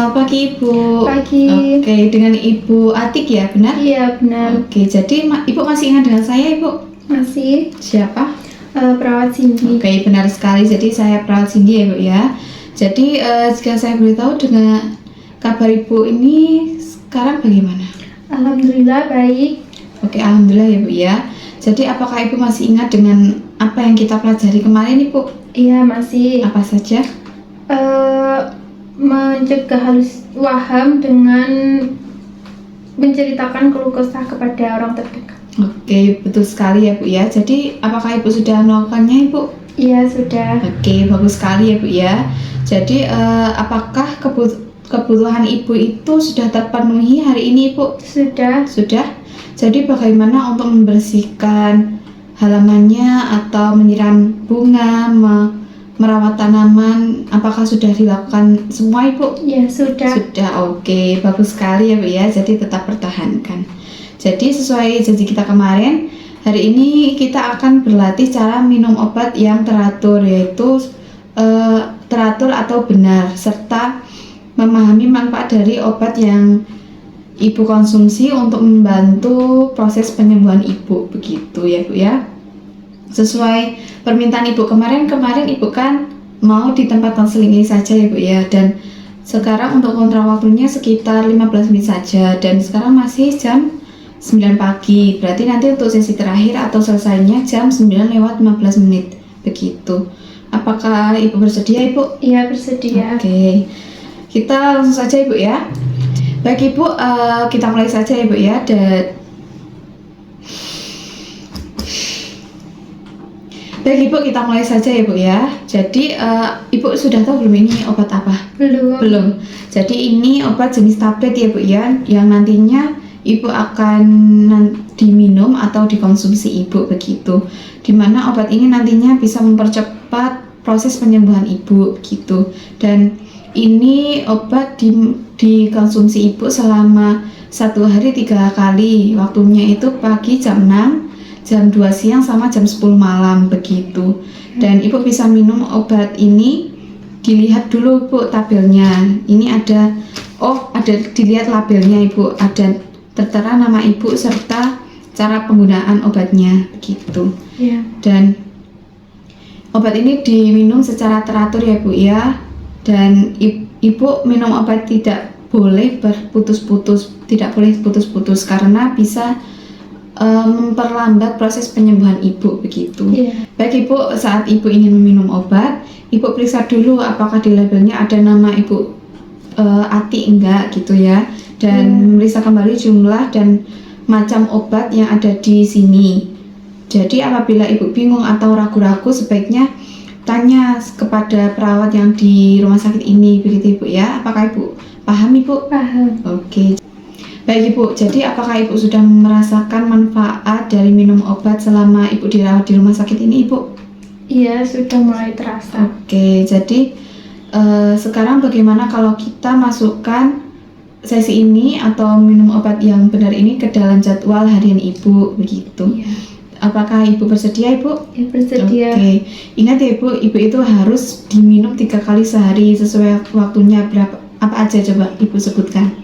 Selamat pagi Ibu. Pagi. Oke, dengan Ibu Atik ya, benar? Iya, benar. Oke, jadi Ibu masih ingat dengan saya Ibu? Masih. Siapa? Perawat Cindy. Oke, benar sekali. Jadi saya perawat Cindy ya Ibu ya. Jadi jika saya boleh tahu dengan kabar Ibu ini sekarang bagaimana? Alhamdulillah baik. Oke, alhamdulillah ya Bu ya. Jadi apakah Ibu masih ingat dengan apa yang kita pelajari kemarin Ibu? Iya, masih. Apa saja? Mencegah halus waham dengan menceritakan keluh kesah kepada orang terdekat. Oke, betul sekali ya Bu ya. Jadi apakah Ibu sudah melakukannya Ibu? Iya, sudah. Oke, bagus sekali ya Bu ya. Jadi apakah kebutuhan Ibu itu sudah terpenuhi hari ini Ibu? Sudah. Sudah. Jadi bagaimana untuk membersihkan halamannya atau menyiram bunga, merawat tanaman, apakah sudah dilakukan semua Ibu? Iya, sudah. Sudah, oke, bagus sekali ya Bu ya. Jadi tetap pertahankan. Jadi sesuai janji kita kemarin, hari ini kita akan berlatih cara minum obat yang teratur, yaitu teratur atau benar, serta memahami manfaat dari obat yang Ibu konsumsi untuk membantu proses penyembuhan Ibu, begitu ya Bu ya. Sesuai permintaan Ibu kemarin Ibu kan mau di tempat konseling ini saja ya Bu ya, dan sekarang untuk kontra waktunya sekitar 15 menit saja, dan sekarang masih jam 9 pagi, berarti nanti untuk sesi terakhir atau selesainya jam 9:15 menit, begitu. Apakah Ibu bersedia Ibu? Iya, bersedia. Oke, kita langsung saja Ibu ya. Baik Ibu, kita mulai saja Ibu ya. Baik Ibu, kita mulai saja ya Bu ya. Jadi Ibu sudah tahu belum ini obat apa? Belum. Jadi ini obat jenis tablet ya Bu ya, yang nantinya Ibu akan diminum atau dikonsumsi Ibu, begitu. Dimana obat ini nantinya bisa mempercepat proses penyembuhan Ibu, gitu. Dan ini obat dikonsumsi Ibu selama 1 hari 3 kali. Waktunya itu pagi jam 6, jam 2 siang sama jam 10 malam, begitu. Dan Ibu bisa minum obat ini, dilihat dulu Bu tabelnya. Ini ada dilihat labelnya Ibu, ada tertera nama Ibu serta cara penggunaan obatnya, begitu. Iya. Dan obat ini diminum secara teratur ya Bu ya. Dan Ibu minum obat tidak boleh berputus-putus, tidak boleh putus-putus karena bisa memperlambat proses penyembuhan Ibu, begitu. Iya. Baik Ibu, saat Ibu ingin meminum obat, Ibu periksa dulu apakah di labelnya ada nama Ibu Ati enggak, gitu ya. Dan memeriksa kembali jumlah dan macam obat yang ada di sini. Jadi apabila Ibu bingung atau ragu-ragu, sebaiknya tanya kepada perawat yang di rumah sakit ini, begitu Ibu ya. Apakah Ibu paham Ibu? Paham. Oke. Baik Ibu, jadi apakah Ibu sudah merasakan manfaat dari minum obat selama Ibu dirawat di rumah sakit ini Ibu? Iya, sudah mulai terasa. Oke, jadi sekarang bagaimana kalau kita masukkan sesi ini atau minum obat yang benar ini ke dalam jadwal harian Ibu, begitu. Iya. Apakah Ibu bersedia Ibu? Ya, bersedia. Oke, ingat ya Ibu itu harus diminum 3 kali sehari sesuai waktunya. Berapa? Apa aja coba Ibu sebutkan?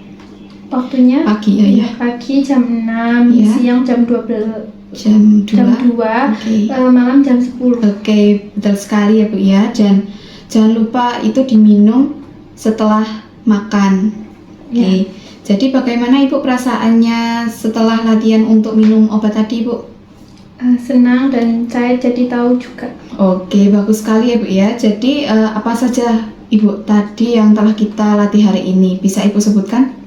Waktunya Pagi ya. pagi jam 6, Ya. siang jam 12, Jam 2. jam 2, Oke. malam jam 10. Oke, betul sekali ya Bu ya. Dan jangan lupa itu diminum setelah makan. Oke. Jadi bagaimana Ibu perasaannya setelah latihan untuk minum obat tadi Bu? Senang dan saya jadi tahu juga. Oke, bagus sekali ya Bu ya. Jadi apa saja Ibu tadi yang telah kita latih hari ini? Bisa Ibu sebutkan?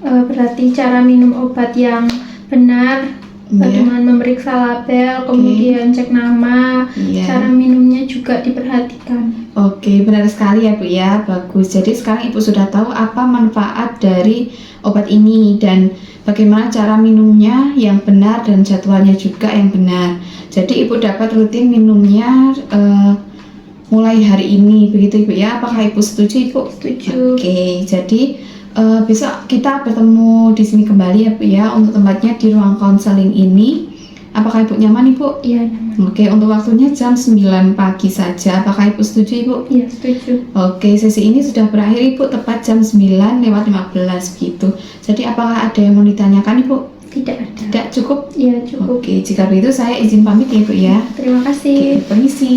Berarti cara minum obat yang benar, dengan memeriksa label, kemudian cek nama, cara minumnya juga diperhatikan. Oke, benar sekali ya Bu ya, bagus. Jadi sekarang Ibu sudah tahu apa manfaat dari obat ini dan bagaimana cara minumnya yang benar dan jadwalnya juga yang benar. Jadi Ibu dapat rutin minumnya mulai hari ini, begitu Ibu ya. Apakah Ibu setuju Ibu? Setuju. Oke, jadi besok kita bertemu di sini kembali ya Bu ya, untuk tempatnya di ruang konseling ini Apakah Ibu nyaman Ibu? Iya, nyaman. Oke, untuk waktunya jam 9 pagi saja. Apakah Ibu setuju Ibu? Iya, setuju. Oke, sesi ini sudah berakhir Ibu tepat jam 9:15 gitu. Jadi apakah ada yang mau ditanyakan Ibu? Tidak ada. Tidak, cukup? Iya, cukup. Oke, jika begitu saya izin pamit ya Ibu ya. Terima kasih. Oke, permisi.